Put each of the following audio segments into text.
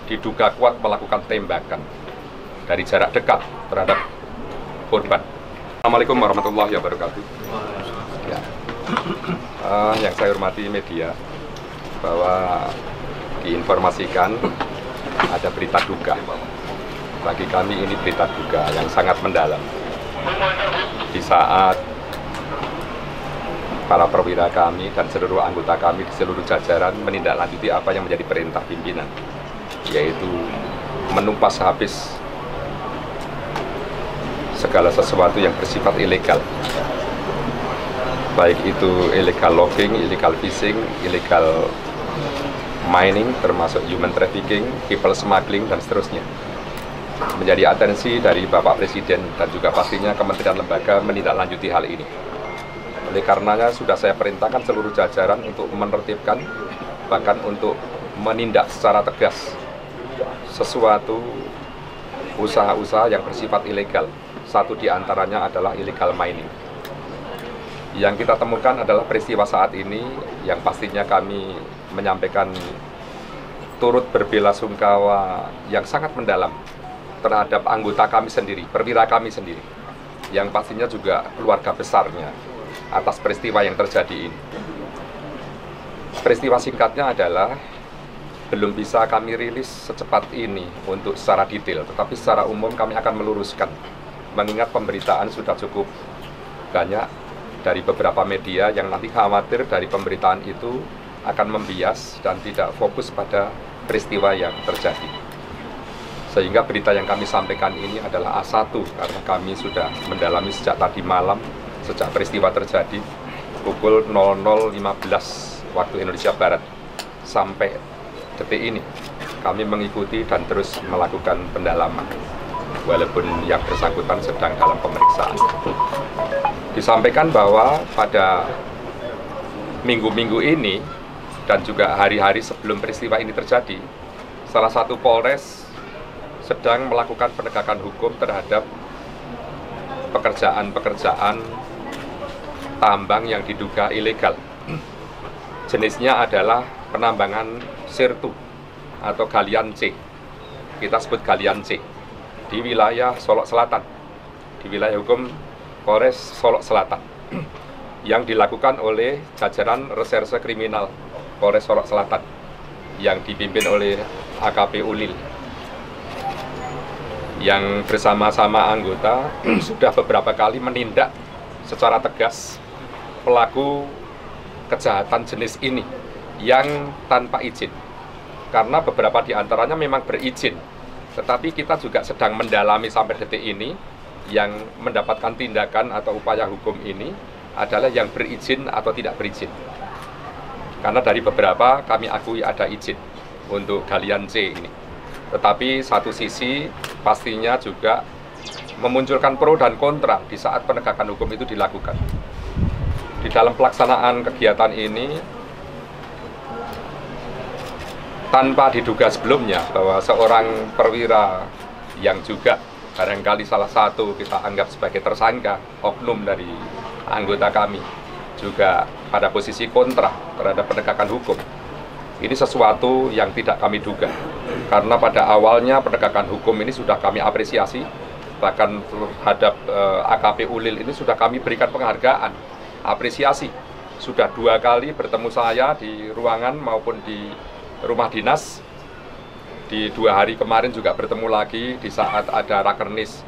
diduga kuat melakukan tembakan dari jarak dekat terhadap korban. Assalamualaikum warahmatullahi wabarakatuh. Ya. Yang saya hormati media, bahwa diinformasikan ada berita duka. Bagi kami ini berita duka yang sangat mendalam. Di saat para perwira kami dan seluruh anggota kami di seluruh jajaran menindaklanjuti apa yang menjadi perintah pimpinan, yaitu menumpas habis segala sesuatu yang bersifat ilegal, baik itu illegal logging, illegal fishing, illegal mining, termasuk human trafficking, people smuggling, dan seterusnya. Menjadi atensi dari Bapak Presiden dan juga pastinya kementerian lembaga menindaklanjuti hal ini. Oleh karenanya sudah saya perintahkan seluruh jajaran untuk menertibkan, bahkan untuk menindak secara tegas sesuatu usaha-usaha yang bersifat ilegal. Satu di antaranya adalah illegal mining. Yang kita temukan adalah peristiwa saat ini yang pastinya kami menyampaikan turut berbelasungkawa yang sangat mendalam terhadap anggota kami sendiri, perwira kami sendiri, yang pastinya juga keluarga besarnya atas peristiwa yang terjadi ini. Peristiwa singkatnya adalah belum bisa kami rilis secepat ini untuk secara detail, tetapi secara umum kami akan meluruskan, mengingat pemberitaan sudah cukup banyak dari beberapa media yang nanti khawatir dari pemberitaan itu akan membias dan tidak fokus pada peristiwa yang terjadi. Sehingga berita yang kami sampaikan ini adalah A1, karena kami sudah mendalami sejak tadi malam, sejak peristiwa terjadi pukul 00.15 waktu Indonesia Barat sampai detik ini. Kami mengikuti dan terus melakukan pendalaman, walaupun yang bersangkutan sedang dalam pemeriksaan. Disampaikan bahwa pada minggu-minggu ini dan juga hari-hari sebelum peristiwa ini terjadi, salah satu Polres sedang melakukan penegakan hukum terhadap pekerjaan-pekerjaan tambang yang diduga ilegal. Jenisnya adalah penambangan sirtu atau galian C. Kita sebut galian C di wilayah Solok Selatan, di wilayah hukum Polres Solok Selatan, yang dilakukan oleh jajaran reserse kriminal Polres Solok Selatan yang dipimpin oleh AKP Ulil, yang bersama-sama anggota sudah beberapa kali menindak secara tegas pelaku kejahatan jenis ini yang tanpa izin. Karena beberapa di antaranya memang berizin, tetapi kita juga sedang mendalami sampai detik ini yang mendapatkan tindakan atau upaya hukum ini adalah yang berizin atau tidak berizin. Karena dari beberapa kami akui ada izin untuk galian C ini. Tetapi satu sisi pastinya juga memunculkan pro dan kontra di saat penegakan hukum itu dilakukan. Di dalam pelaksanaan kegiatan ini, tanpa diduga sebelumnya bahwa seorang perwira yang juga barangkali salah satu kita anggap sebagai tersangka, oknum dari anggota kami, juga pada posisi kontra terhadap penegakan hukum. Ini sesuatu yang tidak kami duga, karena pada awalnya penegakan hukum ini sudah kami apresiasi, bahkan terhadap AKP Ulil ini sudah kami berikan penghargaan, apresiasi. Sudah 2 kali bertemu saya di ruangan maupun di rumah dinas. Di 2 hari kemarin juga bertemu lagi di saat ada rakernis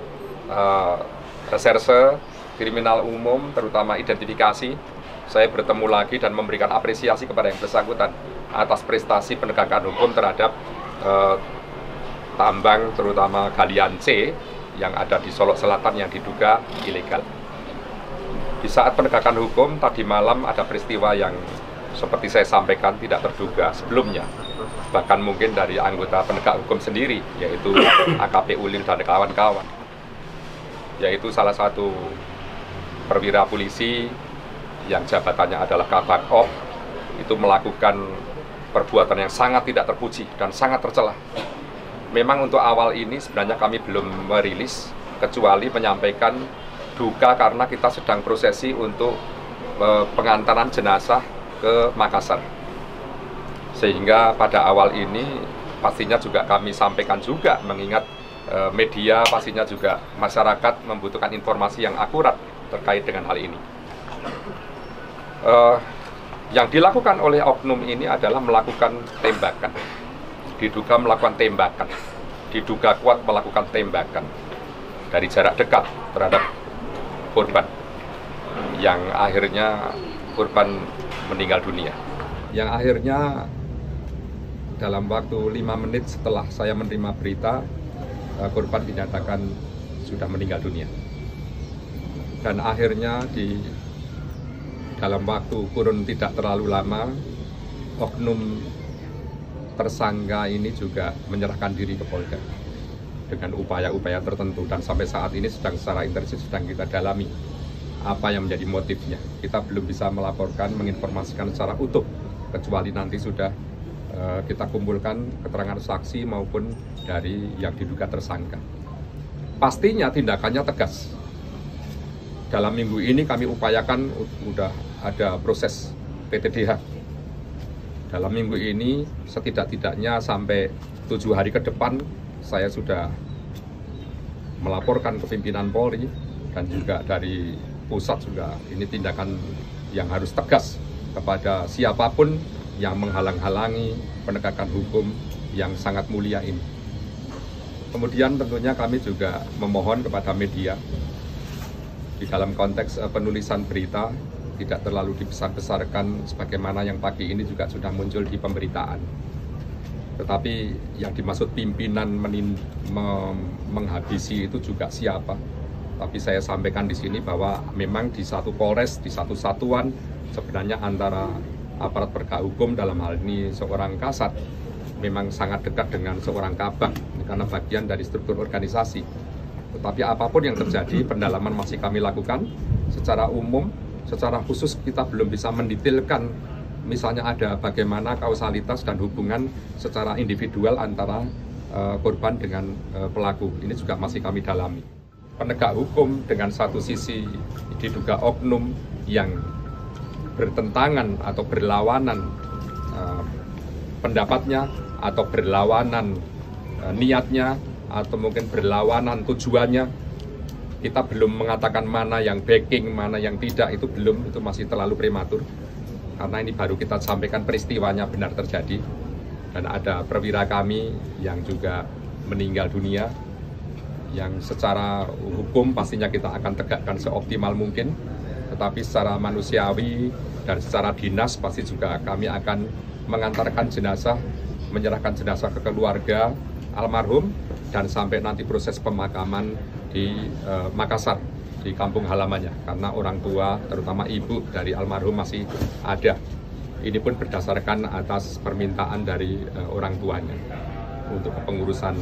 reserse kriminal umum, terutama identifikasi. Saya bertemu lagi dan memberikan apresiasi kepada yang bersangkutan atas prestasi penegakan hukum terhadap tambang, terutama galian C yang ada di Solok Selatan yang diduga ilegal. Di saat penegakan hukum tadi malam ada peristiwa yang seperti saya sampaikan tidak terduga sebelumnya, bahkan mungkin dari anggota penegak hukum sendiri, yaitu AKP Ulil dan kawan-kawan, yaitu salah satu perwira polisi yang jabatannya adalah Kabak Op, itu melakukan perbuatan yang sangat tidak terpuji dan sangat tercela. Memang untuk awal ini sebenarnya kami belum merilis, kecuali menyampaikan duka karena kita sedang prosesi untuk pengantaran jenazah ke Makassar. Sehingga pada awal ini pastinya juga kami sampaikan juga, mengingat media pastinya juga masyarakat membutuhkan informasi yang akurat terkait dengan hal ini. Yang dilakukan oleh oknum ini adalah melakukan tembakan, diduga melakukan tembakan, diduga kuat melakukan tembakan dari jarak dekat terhadap korban, yang akhirnya korban meninggal dunia. Yang akhirnya dalam waktu 5 menit setelah saya menerima berita, korban dinyatakan sudah meninggal dunia. Dan akhirnya di dalam waktu kurun tidak terlalu lama, oknum tersangka ini juga menyerahkan diri ke Polda dengan upaya-upaya tertentu, dan sampai saat ini secara intensif sedang kita dalami apa yang menjadi motifnya. Kita belum bisa melaporkan, menginformasikan secara utuh, kecuali nanti sudah kita kumpulkan keterangan saksi maupun dari yang diduga tersangka. Pastinya tindakannya tegas. Dalam minggu ini kami upayakan sudah ada proses PTDH. Dalam minggu ini setidak-tidaknya sampai 7 hari ke depan saya sudah melaporkan ke pimpinan Polri, dan juga dari pusat juga ini tindakan yang harus tegas kepada siapapun yang menghalang-halangi penegakan hukum yang sangat mulia ini. Kemudian tentunya kami juga memohon kepada media di dalam konteks penulisan berita tidak terlalu dibesar-besarkan sebagaimana yang pagi ini juga sudah muncul di pemberitaan. Tetapi yang dimaksud pimpinan menghabisi itu juga siapa? Tapi saya sampaikan di sini bahwa memang di satu polres, di satu satuan, sebenarnya antara aparat penegak hukum, dalam hal ini seorang Kasat, memang sangat dekat dengan seorang Kabak karena bagian dari struktur organisasi. Tetapi apapun yang terjadi, pendalaman masih kami lakukan secara umum. Secara khusus kita belum bisa mendetailkan misalnya ada bagaimana kausalitas dan hubungan secara individual antara korban dengan pelaku. Ini juga masih kami dalami. Penegak hukum dengan satu sisi diduga oknum yang bertentangan atau berlawanan pendapatnya, atau berlawanan niatnya, atau mungkin berlawanan tujuannya. Kita belum mengatakan mana yang backing, mana yang tidak, itu belum, itu masih terlalu prematur. Karena ini baru kita sampaikan peristiwanya benar terjadi. Dan ada perwira kami yang juga meninggal dunia, yang secara hukum pastinya kita akan tegakkan seoptimal mungkin. Tetapi secara manusiawi dan secara dinas pasti juga kami akan mengantarkan jenazah, menyerahkan jenazah ke keluarga almarhum, dan sampai nanti proses pemakaman di Makassar, di kampung halamannya, karena orang tua terutama ibu dari almarhum masih ada. Ini pun berdasarkan atas permintaan dari orang tuanya untuk kepengurusan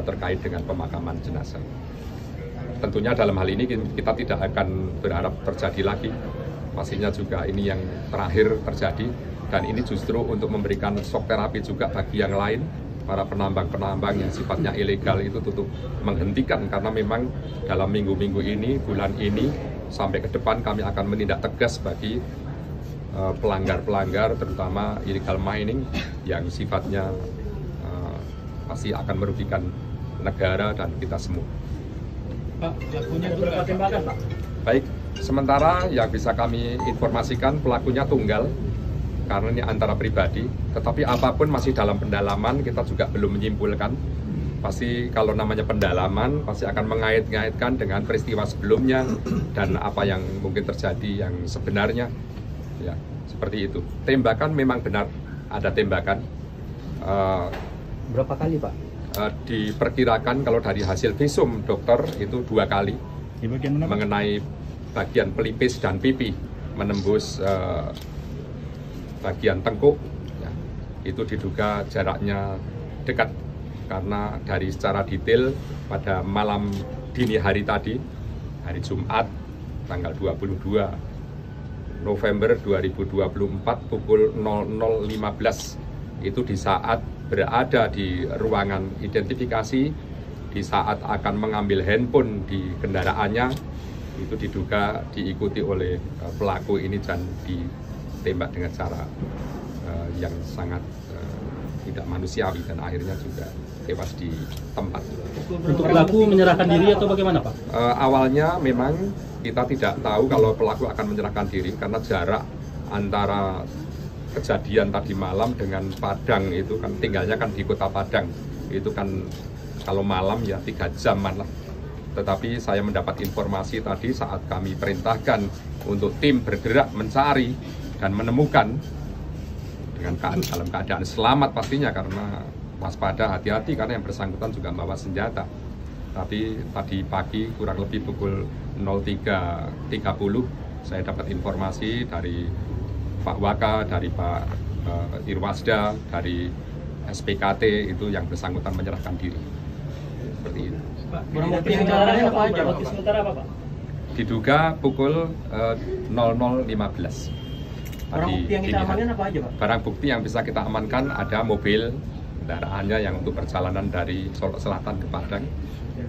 terkait dengan pemakaman jenazah. Tentunya dalam hal ini kita tidak akan berharap terjadi lagi. Pastinya juga ini yang terakhir terjadi, dan ini justru untuk memberikan shock terapi juga bagi yang lain, para penambang-penambang yang sifatnya ilegal itu untuk menghentikan, karena memang dalam minggu-minggu ini, bulan ini, sampai ke depan kami akan menindak tegas bagi pelanggar-pelanggar, terutama illegal mining yang sifatnya pasti akan merugikan negara dan kita semua. Pak, pelakunya berapa tembakan, Pak? Baik, sementara yang bisa kami informasikan pelakunya tunggal, karena ini antara pribadi, tetapi apapun masih dalam pendalaman, kita juga belum menyimpulkan. Pasti kalau namanya pendalaman, pasti akan mengait-ngaitkan dengan peristiwa sebelumnya dan apa yang mungkin terjadi yang sebenarnya. Ya, seperti itu. Tembakan memang benar, ada tembakan. Berapa kali, Pak? Diperkirakan kalau dari hasil visum dokter itu 2 kali. Di bagian mana, Pak? Mengenai bagian pelipis dan pipi, menembus bagian tengkuk, ya, itu diduga jaraknya dekat, karena dari secara detail pada malam dini hari tadi, hari Jumat tanggal 22 November 2024 pukul 00.15, itu di saat berada di ruangan identifikasi, di saat akan mengambil handphone di kendaraannya, itu diduga diikuti oleh pelaku ini dan ditembak dengan cara yang sangat tidak manusiawi dan akhirnya juga tewas di tempat. Untuk pelaku menyerahkan diri atau bagaimana, Pak? Awalnya memang kita tidak tahu kalau pelaku akan menyerahkan diri karena jarak antara kejadian tadi malam dengan Padang itu kan tinggalnya kan di kota Padang, itu kan kalau malam ya 3 jaman lah. Tetapi saya mendapat informasi tadi saat kami perintahkan untuk tim bergerak mencari dan menemukan dengan dalam keadaan selamat pastinya, karena waspada, hati-hati karena yang bersangkutan juga membawa senjata. Tapi tadi pagi kurang lebih pukul 03.30 saya dapat informasi dari Pak Waka, dari Pak Irwasda, dari SPKT itu yang bersangkutan menyerahkan diri. Seperti itu. Barang bukti yang ditamankan apa aja, Pak? Sementara apa, Pak? Diduga pukul 00.15. Barang bukti yang kita amankan apa aja, Pak? Barang bukti yang bisa kita amankan ada mobil kendaraannya yang untuk perjalanan dari Solo Selatan ke Padang,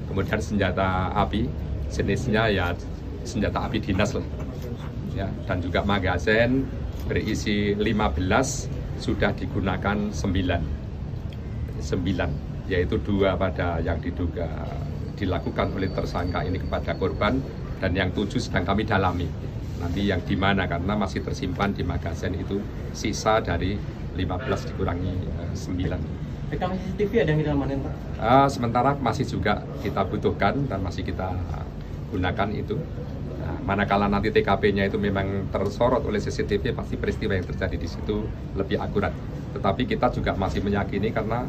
kemudian senjata api jenisnya ya senjata api dinas lah ya, dan juga magazen berisi 15 sudah digunakan 9, yaitu 2 pada yang diduga dilakukan oleh tersangka ini kepada korban, dan yang 7 sedang kami dalami nanti yang di mana, karena masih tersimpan di magazen itu sisa dari 15 dikurangi 9. Rekaman CCTV ada yang kita amanin, Pak? Sementara masih juga kita butuhkan dan masih kita gunakan itu. Nah, manakala nanti TKP-nya itu memang tersorot oleh CCTV, pasti peristiwa yang terjadi di situ lebih akurat. Tetapi kita juga masih meyakini karena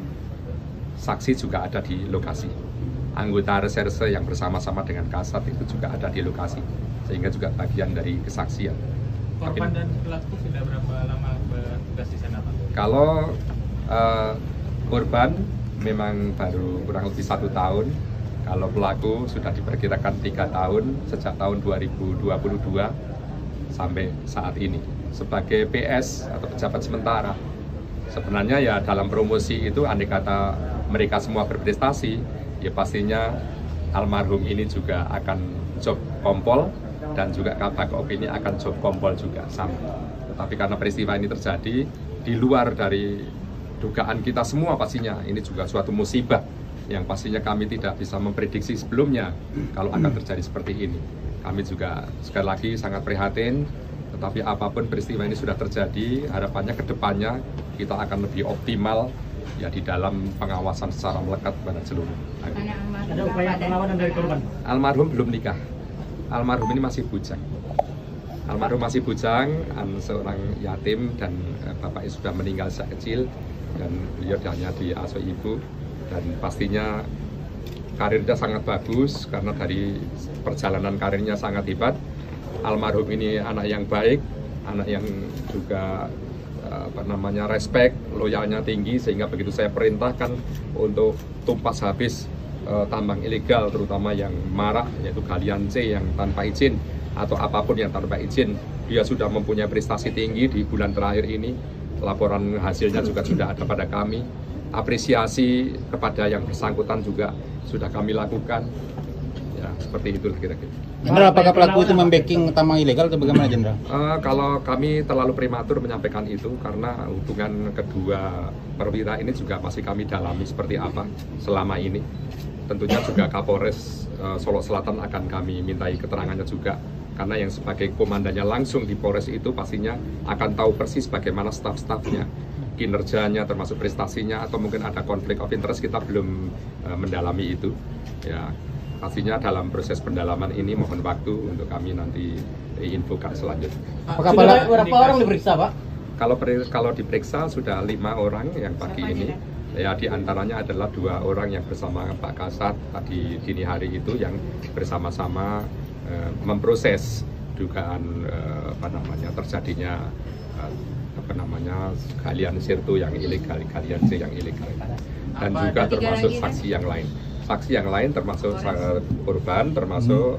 saksi juga ada di lokasi. Anggota reserse yang bersama-sama dengan Kasat itu juga ada di lokasi, sehingga juga bagian dari kesaksian. Korban dan pelaku sudah berapa lama bertugas di sana, Pak? Kalau korban memang baru kurang lebih 1 tahun, kalau pelaku sudah diperkirakan 3 tahun sejak tahun 2022 sampai saat ini. Sebagai PS atau pejabat sementara, sebenarnya ya dalam promosi itu andai kata mereka semua berprestasi, ya pastinya almarhum ini juga akan job kompol dan juga Kabak ini akan job kompol juga sama. Tetapi karena peristiwa ini terjadi di luar dari dugaan kita semua, pastinya ini juga suatu musibah yang pastinya kami tidak bisa memprediksi sebelumnya kalau akan terjadi seperti ini. Kami juga sekali lagi sangat prihatin, tetapi apapun peristiwa ini sudah terjadi, harapannya ke depannya kita akan lebih optimal ya di dalam pengawasan secara melekat kepada seluruh. Ada upaya pengawasan dari korban? Almarhum belum nikah. Almarhum ini masih bujang. Almarhum masih bujang, seorang yatim, dan bapaknya sudah meninggal sejak kecil, dan beliau hanya diasuh ibu, dan pastinya karirnya sangat bagus karena dari perjalanan karirnya sangat hebat. Almarhum ini anak yang baik, anak yang juga respect, loyalnya tinggi, sehingga begitu saya perintahkan untuk tumpas habis tambang ilegal, terutama yang marak, yaitu galian C yang tanpa izin atau apapun yang tanpa izin, dia sudah mempunyai prestasi tinggi di bulan terakhir ini. Laporan hasilnya juga sudah ada pada kami. Apresiasi kepada yang bersangkutan juga sudah kami lakukan. Ya, seperti itu kira-kira. Jenderal, apakah pelaku itu membacking tambang ilegal atau bagaimana, Jenderal? Kalau kami terlalu prematur menyampaikan itu karena hubungan kedua perwira ini juga masih kami dalami seperti apa selama ini. Tentunya juga Kapolres Solo Selatan akan kami mintai keterangannya juga, karena yang sebagai komandannya langsung di Polres itu pastinya akan tahu persis bagaimana staf-stafnya, kinerjanya termasuk prestasinya, atau mungkin ada konflik of interest, kita belum mendalami itu. Ya, pastinya dalam proses pendalaman ini mohon waktu untuk kami nanti infokan selanjutnya. Sudah berapa orang diperiksa, Pak? Kalau diperiksa sudah 5 orang yang pagi ini. Ya, di antaranya adalah 2 orang yang bersama Pak Kasat tadi dini hari itu yang bersama-sama memproses dugaan terjadinya galian sirtu yang ilegal, galian C yang ilegal, dan juga termasuk saksi yang lain. Saksi yang lain termasuk korban, termasuk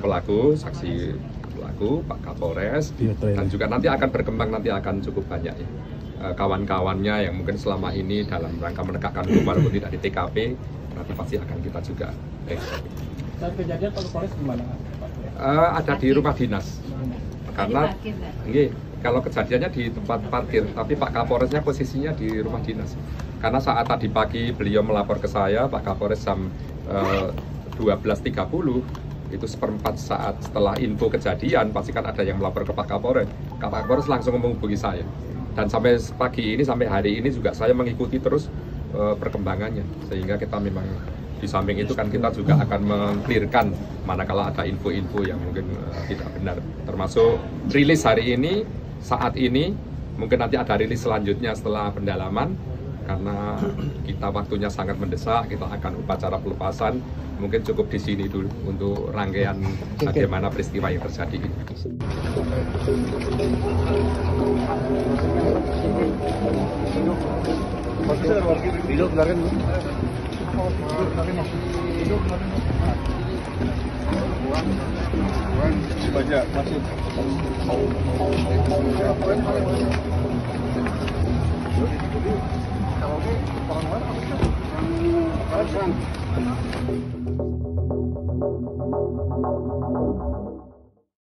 pelaku, saksi pelaku, Pak Kapolres, dan juga nanti akan berkembang, nanti akan cukup banyak ya. Kawan-kawannya yang mungkin selama ini dalam rangka menegakkan hukum walaupun tidak di TKP, nanti pasti akan kita juga Saat kejadian Pak Kapolres di mana? ada di rumah dinas. Karena nggih, kalau kejadiannya di tempat parkir, tapi Pak Kapolresnya posisinya di rumah dinas. Karena saat tadi pagi beliau melapor ke saya, Pak Kapolres jam 12.30, itu seperempat saat setelah info kejadian, pasti kan ada yang melapor ke Pak Kapolres. Pak Kapolres langsung menghubungi saya. Dan sampai pagi ini, sampai hari ini juga saya mengikuti terus perkembangannya. Sehingga kita memang di samping itu kan kita juga akan meng-clearkan manakala ada info-info yang mungkin tidak benar. Termasuk rilis hari ini, saat ini, mungkin nanti ada rilis selanjutnya setelah pendalaman. Karena kita waktunya sangat mendesak, kita akan upacara pelepasan. Mungkin cukup di sini dulu untuk rangkaian bagaimana peristiwa yang terjadi ini. Kalau orang mana?